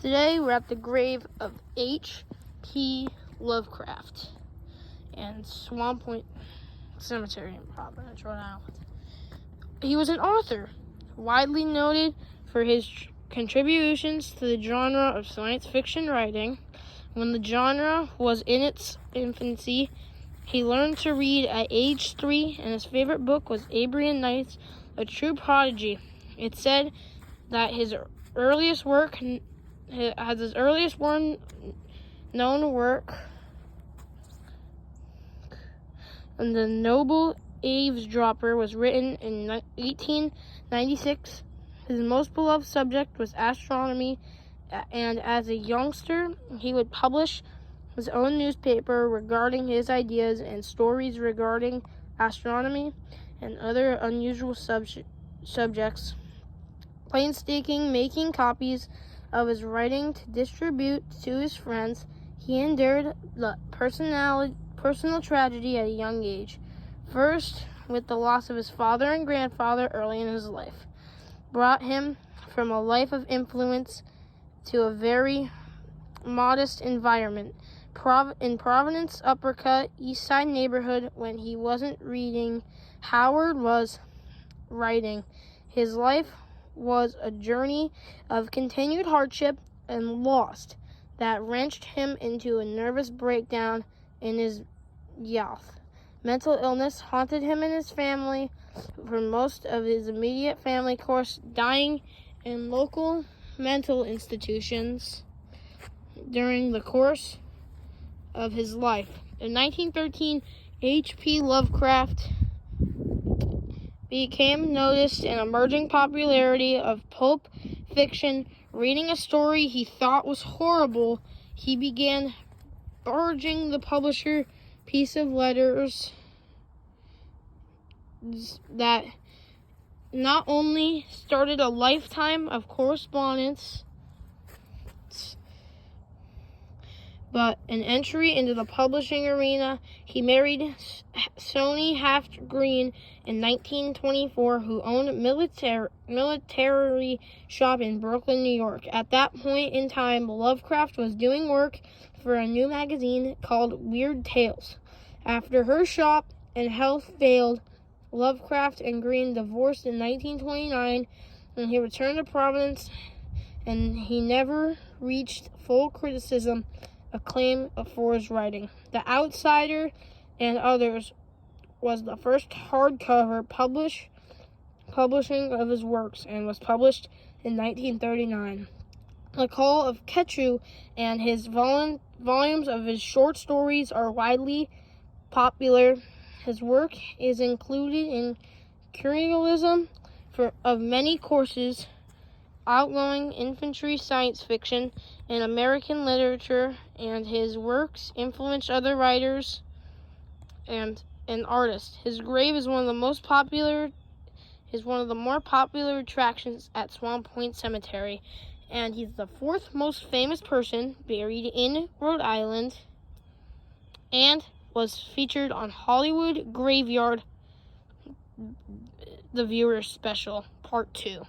Today we're at the grave of H.P. Lovecraft and Swan Point Cemetery in Providence, Rhode Island. He was an author, widely noted for his contributions to the genre of science fiction writing. When the genre was in its infancy, he learned to read at age 3, and his favorite book was Arabian Nights, a true prodigy. It's said that his earliest known work, and The Noble Eavesdropper, was written in 1896. His most beloved subject was astronomy, and as a youngster, he would publish his own newspaper regarding his ideas and stories regarding astronomy and other unusual subjects, painstaking making copies of his writing to distribute to his friends. He endured the personal tragedy at a young age, first with the loss of his father and grandfather early in his life, brought him from a life of influence to a very modest environment in Providence, Upper Cut, East Side neighborhood. When he wasn't reading, Howard was writing. His life was a journey of continued hardship and loss that wrenched him into a nervous breakdown in his youth. Mental illness haunted him and his family, for most of his immediate family, of course, dying in local mental institutions during the course of his life. In 1913, H.P. Lovecraft became noticed in emerging popularity of pulp fiction. Reading a story he thought was horrible, he began barging the publisher piece of letters that not only started a lifetime of correspondence, but an entry into the publishing arena. He married Sony Haft Green in 1924, who owned a military shop in Brooklyn, New York. At that point in time, Lovecraft was doing work for a new magazine called Weird Tales. After her shop and health failed, Lovecraft and Green divorced in 1929, and he returned to Providence, and he never reached full criticism acclaim for his writing. The Outsider and Others was the first hardcover publishing of his works, and was published in 1939. The Call of Cthulhu and his volumes of his short stories are widely popular. His work is included in curriculum of many courses, outgoing infantry science fiction, and American literature, and his works influenced other writers and artists. His grave is one of the more popular attractions at Swan Point Cemetery, and he's the 4th most famous person buried in Rhode Island, and was featured on Hollywood Graveyard, the Viewer's Special, Part 2.